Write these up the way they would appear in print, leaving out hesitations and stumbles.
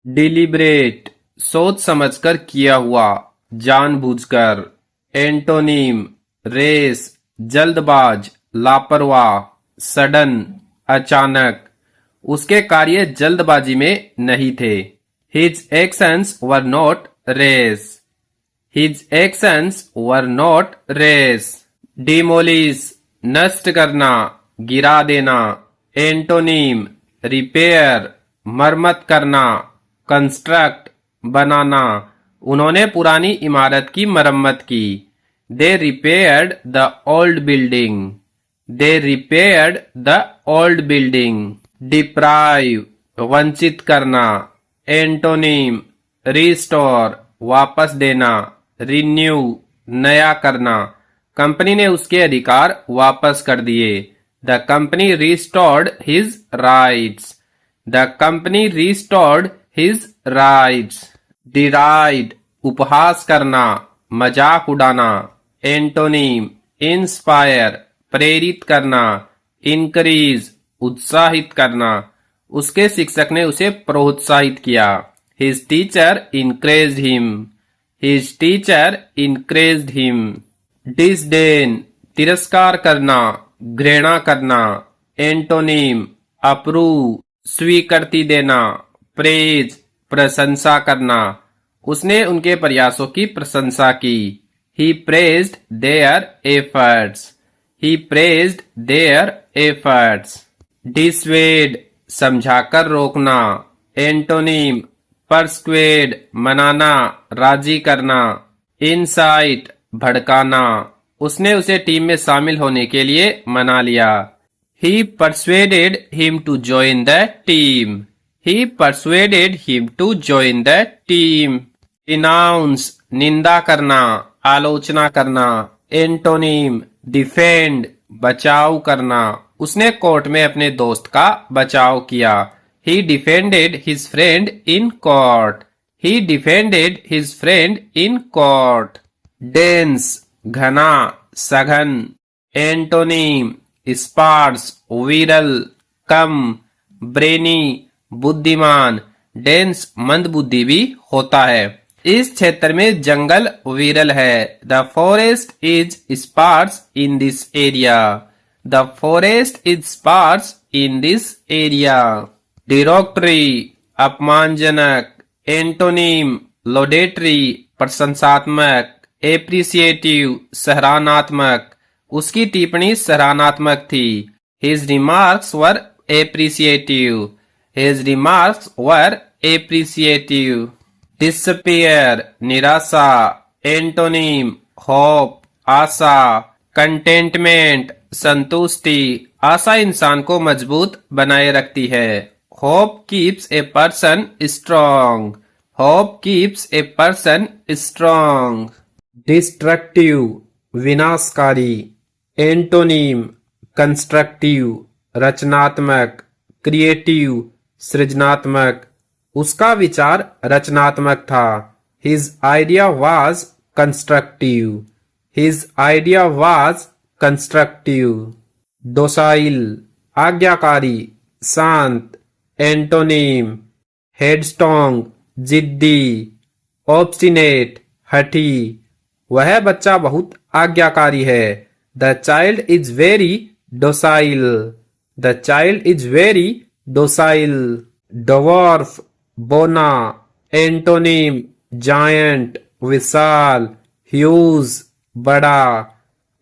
डिलिब्रेट, सोच समझकर किया हुआ, जानबूझकर। एंटोनीम, रेस, जल्दबाज, लापरवाह, सडन, अचानक। उसके कार्य जल्दबाजी में नहीं थे। His actions were not rash. His actions were not rash. Demolish, नष्ट करना, गिरा देना। एंटोनीम, रिपेयर, मरम्मत करना, कंस्ट्रक्ट, बनाना। उन्होंने पुरानी इमारत की मरम्मत की। They repaired the old building. They repaired the old building. Deprive, वंचित करना। एंटोनीम, रिस्टोर, वापस देना। रिन्यू, नया करना। कंपनी ने उसके अधिकार वापस कर दिए। The company restored his rights. The company restored his rights. Deride, उपहास करना, मजाक उड़ाना। एंटोनीम, इंस्पायर, प्रेरित करना। इंक्रीज, उत्साहित करना। उसके शिक्षक ने उसे प्रोत्साहित किया। His teacher encouraged him. His teacher encouraged him. Disdain, तिरस्कार करना, घृणा करना। एंटोनीम, अप्रूव, स्वीकृति देना। प्रेज, प्रशंसा करना। उसने उनके प्रयासों की प्रशंसा की। He praised their efforts. He praised their efforts. Dissuade, समझाकर रोकना। एंटोनीम, परस्क्वेड, मनाना, राजी करना। इनसाइट, भड़काना। उसने उसे टीम में शामिल होने के लिए मना लिया। He persuaded him to join the team. He persuaded him to join the team. Denounce, निंदा करना, आलोचना करना। एंटोनीम, डिफेंड, बचाव करना। उसने कोर्ट में अपने दोस्त का बचाव किया। He defended his friend in court. He defended his friend in court. Dense, घना, सघन। एंटोनीम, स्पार्स, विरल, कम। ब्रेनी, बुद्धिमान। डेंस, मंद बुद्धि भी होता है। इस क्षेत्र में जंगल विरल है। The forest is sparse in this area. The forest is sparse in this area. Derogatory, अपमानजनक। एंटोनीम, लोडेटरी, प्रशंसात्मक। एप्रिसिएटिव, सराहनात्मक। उसकी टिप्पणी सराहनात्मक थी। His remarks were appreciative. His remarks were appreciative. Despair, निराशा। एंटोनीम, होप, आशा। कंटेंटमेंट, संतुष्टि। आशा इंसान को मजबूत बनाए रखती है। Hope keeps a person strong. Hope keeps a person strong. Destructive, विनाशकारी। एंटोनीम, कंस्ट्रक्टिव, रचनात्मक। क्रिएटिव, सृजनात्मक। उसका विचार रचनात्मक था। His idea was constructive. His idea was constructive. Docile, आज्ञाकारी, शांत। एंटोनीम, हेडस्ट्रॉन्ग, जिद्दी। ऑब्स्टिनेट, हठी। वह बच्चा बहुत आज्ञाकारी है। The child is very docile. The child is very docile. Dwarf, बोना। एंटोनीम, जायंट, विशाल। ह्यूज, बड़ा।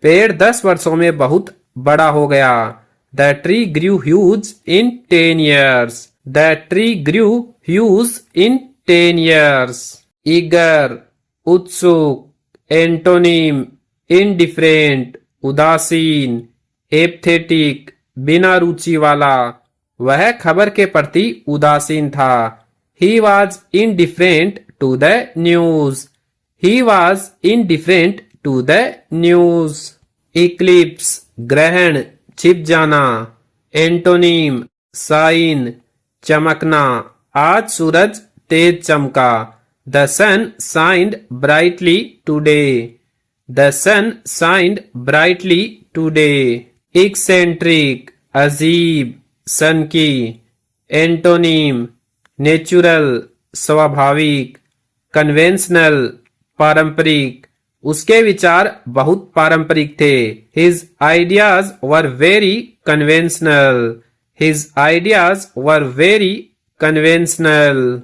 पेड़ 10 वर्षों में बहुत बड़ा हो गया। The tree grew huge in 10 years. The tree grew huge in 10 years. Eager, उत्सुक। एंटोनीम, इनडिफरेंट, उदासीन। एपथेटिक, बिना रुचि वाला। वह खबर के प्रति उदासीन था। He was indifferent to the news. He was indifferent to the news. Eclipse, ग्रहण, छिप जाना। एंटोनीम, साइन, चमकना। आज सूरज तेज चमका। The sun shined brightly today. The sun shined brightly today. Eccentric, अजीब, सनकी। एंटोनीम, नेचुरल, स्वाभाविक, कन्वेंशनल, पारंपरिक। उसके विचार बहुत पारंपरिक थे। His ideas were very conventional. His ideas were very conventional.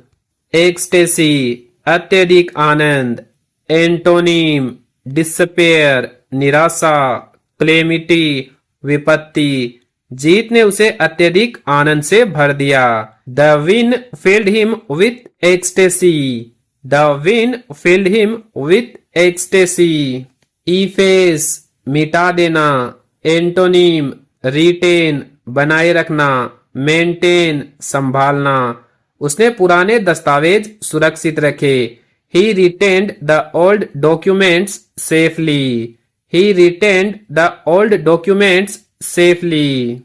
Ecstasy, अत्यधिक आनंद। एंटोनिम, डिसपेयर, निराशा, क्लेमिटी, विपत्ति। जीत ने उसे अत्यधिक आनंद से भर दिया। The win field him with ecstasy. The win field him with ecstasy. Efface, मिटा देना। एंटोनिम, रिटेन, बनाए रखना। मेंटेन, संभालना। उसने पुराने दस्तावेज सुरक्षित रखे। He retained the old documents safely. He retained the old documents safely.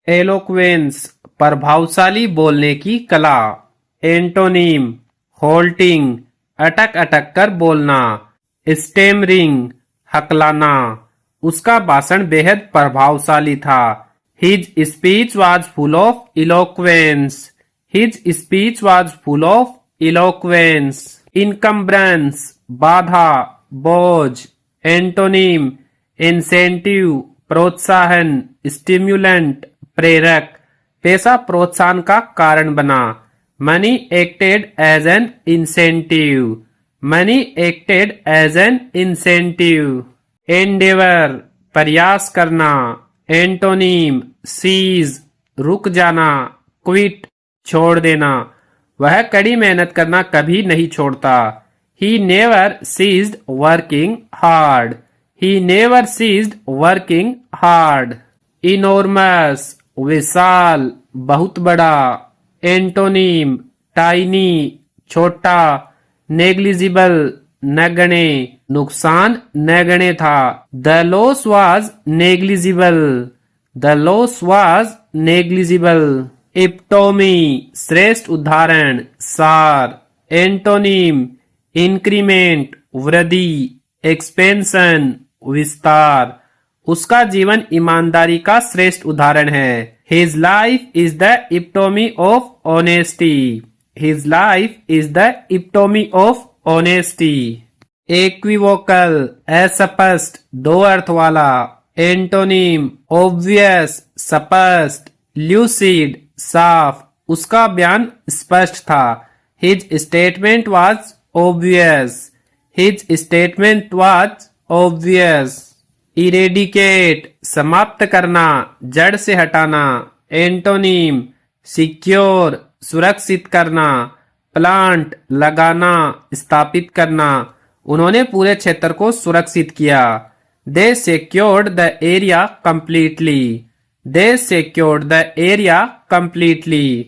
Eloquence, प्रभावशाली बोलने की कला। एंटोनिम, होल्टिंग, अटक अटक कर बोलना। स्टेमरिंग, हकलाना। उसका भाषण बेहद प्रभावशाली था। His speech was full of eloquence. His speech was full of eloquence. इनकम्ब्रेंस, बाधा, बोझ। एंटोनिम, इंसेंटिव, प्रोत्साहन, स्टिम्युलेंट, प्रेरक। पैसा प्रोत्साहन का कारण बना। Money acted as an incentive. Money acted as an incentive. Endeavour, प्रयास करना। एंटोनिम, सीज, रुक जाना। क्विट, छोड़ देना। वह कड़ी मेहनत करना कभी नहीं छोड़ता। He never ceased working hard. He never ceased working hard. Enormous, विशाल, बहुत बड़ा। एंटोनिम, टाइनी, छोटा। नेग्लिजिबल, नगण्य, नुकसान नगण्य था। The loss was negligible. The loss was negligible. इप्टोमी, श्रेष्ठ उदाहरण, सार। एंटोनिम, इंक्रीमेंट, वृद्धि। एक्सपेंशन, विस्तार। उसका जीवन ईमानदारी का श्रेष्ठ उदाहरण है। His life is the epitome of honesty. His life is the epitome of honesty. Equivocal, अस्पष्ट, दो अर्थ वाला। एंटोनिम, obvious, स्पष्ट। ल्यूसिड, साफ। उसका बयान स्पष्ट था। His statement was obvious. His statement was obvious. Eradicate, समाप्त करना, जड़ से हटाना। एंटोनिम, सिक्योर, सुरक्षित करना। प्लांट, लगाना, स्थापित करना। उन्होंने पूरे क्षेत्र को सुरक्षित किया। They secured the area completely. They secured the area completely.